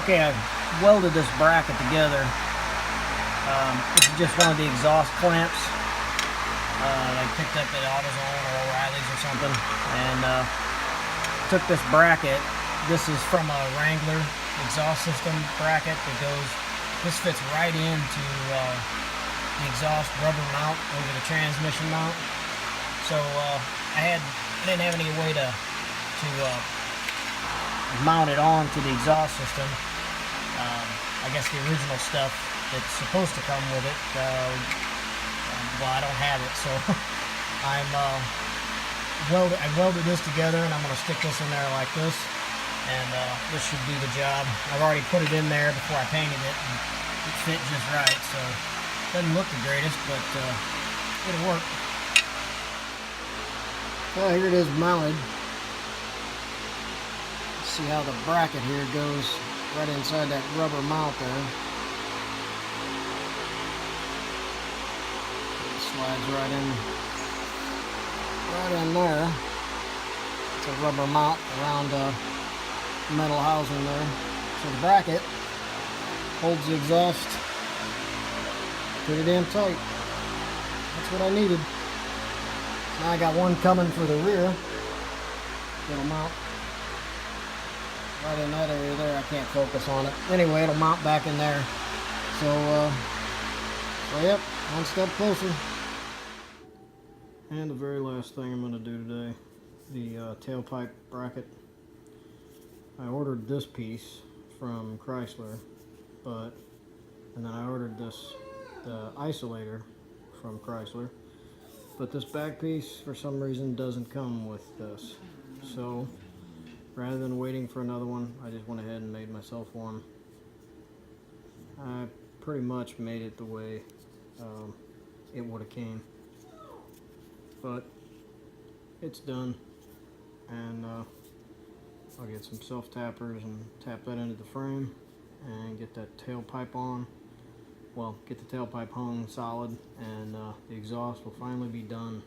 Okay, I welded this bracket together. This is just one of the exhaust clamps I picked up at AutoZone or O'Reilly's or something, and took this bracket. This is from a Wrangler exhaust system bracket that goes. This fits right into the exhaust rubber mount over the transmission mount. So I didn't have any way to mount it on to the exhaust system. I guess the original stuff that's supposed to come with it, well, I don't have it, so I welded this together, and I'm going to stick this in there like this, and this should do the job. I've already put it in there before I painted it, and it fit just right, so it doesn't look the greatest, but it'll work. Well, here it is mounted. See how the bracket here goes right inside that rubber mount there. It slides right in there. It's a rubber mount around the metal housing there. So the bracket holds the exhaust pretty damn tight. That's what I needed. Now I got one coming for the rear. It'll mount right in that area there. I can't focus on it. Anyway, it'll mount back in there. So yep, one step closer. And the very last thing I'm going to do today, the tailpipe bracket. I ordered this piece from Chrysler, and then I ordered the isolator from Chrysler, but this back piece for some reason doesn't come with this. So rather than waiting for another one, I just went ahead and made myself one. I pretty much made it the way it would have came, but it's done, and I'll get some self-tappers and tap that into the frame and get that tailpipe on. Well, get the tailpipe hung solid, and the exhaust will finally be done.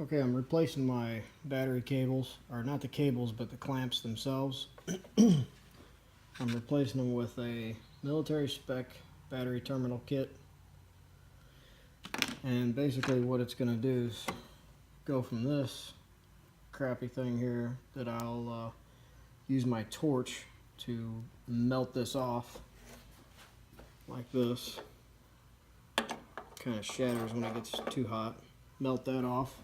Okay, I'm replacing my battery cables, or not the cables, but the clamps themselves. I'm replacing them with a military spec battery terminal kit. And basically what it's going to do is go from this crappy thing here that I'll use my torch to melt this off like this. Kind of shatters when it gets too hot. Melt that off.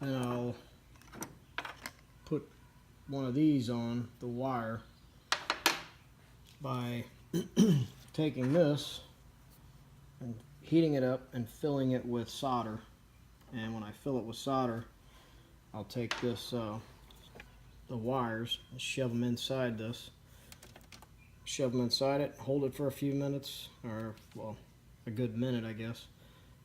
And I'll put one of these on the wire by taking this and heating it up and filling it with solder. And when I fill it with solder, I'll take this the wires and shove them inside this. Shove them inside it, hold it for a few minutes, or well, a good minute I guess,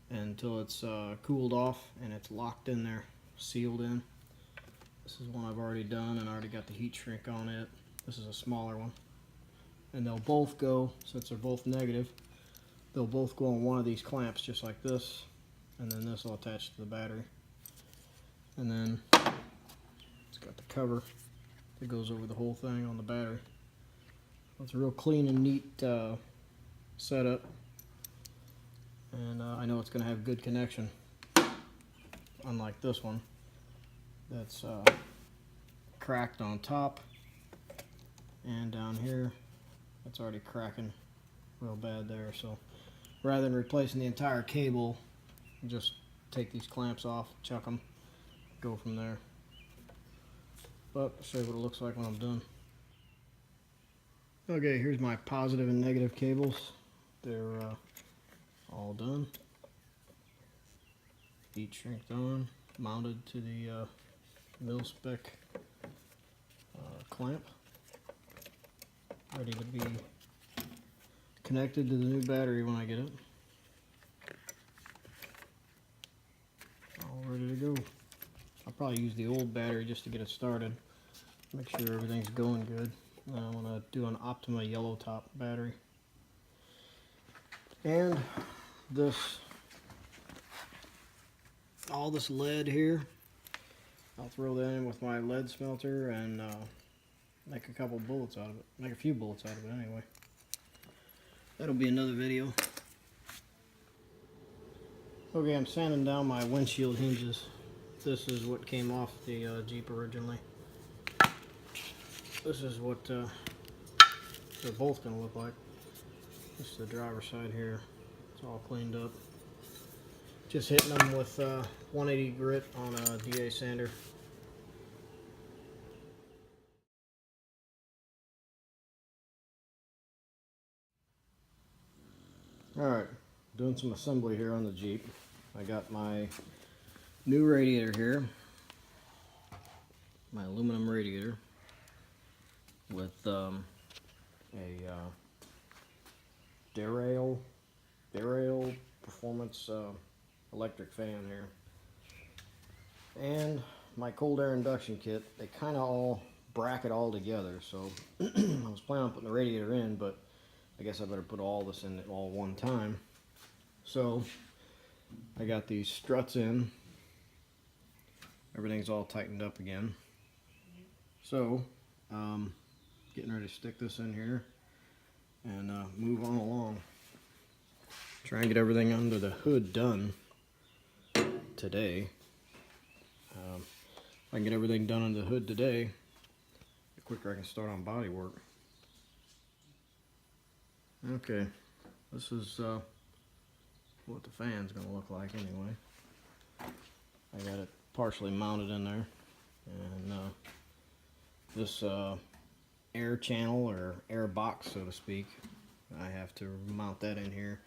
until it's cooled off and it's locked in there, sealed in. This is one I've already done, and I already got the heat shrink on it. This is a smaller one. And they'll both go, since they're both negative, they'll both go on one of these clamps just like this, and then this will attach to the battery. And then it's got the cover that goes over the whole thing on the battery. It's a real clean and neat setup, and I know it's going to have good connection, unlike this one that's cracked on top, and down here it's already cracking real bad there. So rather than replacing the entire cable, just take these clamps off, chuck them, go from there. But I'll show you what it looks like when I'm done. Okay, here's my positive and negative cables. They're all done. Heat shrinked on, mounted to the mil spec clamp, ready to be connected to the new battery when I get it. All ready to go. I'll probably use the old battery just to get it started, make sure everything's going good. I want to do an Optima yellow top battery. And this, all this lead here I'll throw that in with my lead smelter and make a couple bullets out of it. Make a few bullets out of it anyway. That'll be another video. Okay, I'm sanding down my windshield hinges. This is what came off the Jeep originally. This is what they're both going to look like. This is the driver's side here. It's all cleaned up. Just hitting them with 180 grit on a DA sander. Alright, doing some assembly here on the Jeep. I got my new radiator here. My aluminum radiator with a derail performance electric fan here, and my cold air induction kit. They kind of all bracket all together, so I was planning on putting the radiator in, but I guess I better put all this in at all one time. So I got these struts in. Everything's all tightened up again. So getting ready to stick this in here and move on along. Try and get everything under the hood done today. If I can get everything done under the hood today, the quicker I can start on body work. Okay, this is what the fan's going to look like anyway. I got it partially mounted in there, and this air channel or air box, so to speak, I have to mount that in here,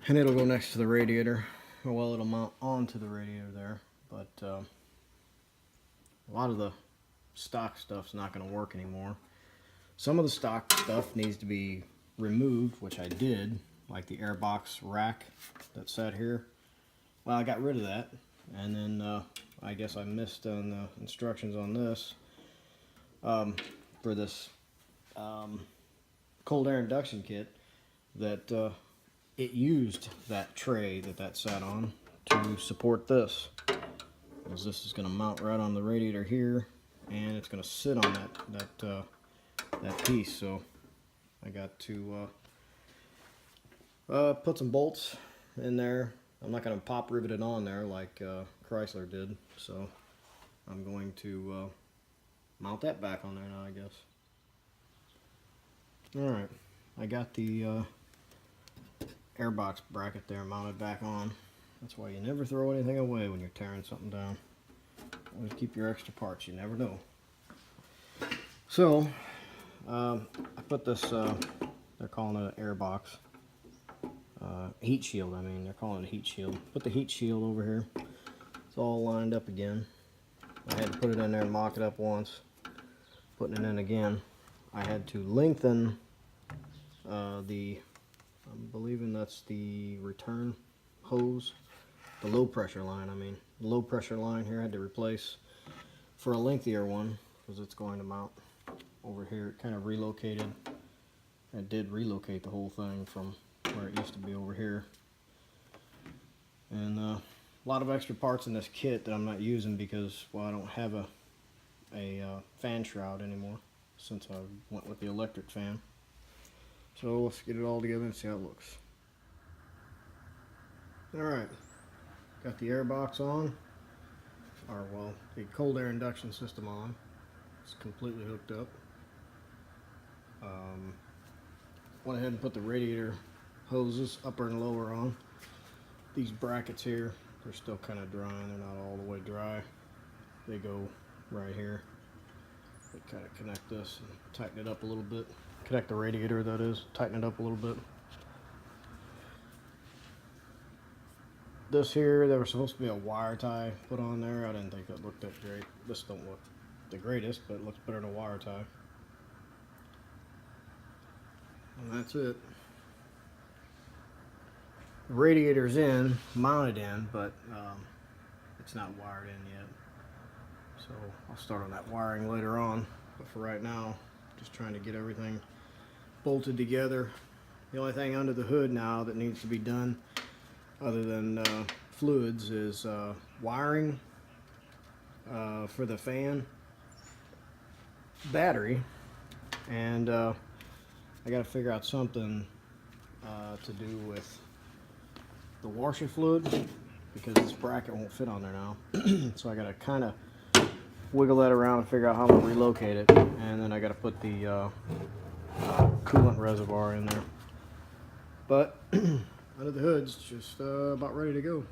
and it'll go next to the radiator. Well, it'll mount onto the radiator there, but a lot of the stock stuff's not going to work anymore. Some of the stock stuff needs to be removed, which I did, like the air box rack that sat here. Well, I got rid of that, and then I guess I missed on the instructions on this. For this cold air induction kit, that it used that tray that sat on to support this, because this is going to mount right on the radiator here, and it's going to sit on that piece. So I got to put some bolts in there. I'm not going to pop rivet it on there like Chrysler did, so I'm going to mount that back on there now, I guess. Alright, I got the airbox bracket there mounted back on. That's why you never throw anything away when you're tearing something down. Always keep your extra parts, you never know. So, I put this, they're calling it an airbox. Heat shield, I mean, they're calling it a heat shield. Put the heat shield over here. It's all lined up again. I had to put it in there and mock it up once. Putting it in again, I had to lengthen I'm believing that's the return hose, the low pressure line. I mean, the low pressure line here I had to replace for a lengthier one, because it's going to mount over here. It kind of relocated. It did relocate the whole thing from where it used to be over here. And a lot of extra parts in this kit that I'm not using because, well, I don't have a fan shroud anymore since I went with the electric fan. So let's get it all together and see how it looks. Alright, got the air box on, or well, the cold air induction system on. It's completely hooked up. Went ahead and put the radiator hoses, upper and lower, on. These brackets here, they're still kind of drying. They're not all the way dry. They go right here. They kind of connect this and tighten it up a little bit. Connect the radiator, that is, tighten it up a little bit. This here, there was supposed to be a wire tie put on there. I didn't think that looked that great. This don't look the greatest, but it looks better than a wire tie. And that's it. The radiator's in, mounted in, but it's not wired in yet. So I'll start on that wiring later on. But for right now, just trying to get everything bolted together. The only thing under the hood now that needs to be done, other than fluids, is wiring for the fan battery, and I got to figure out something to do with the washer fluid, because this bracket won't fit on there now. So I got to kind of wiggle that around and figure out how I'm going to relocate it, and then I got to put the coolant reservoir in there. But under the hood's just about ready to go.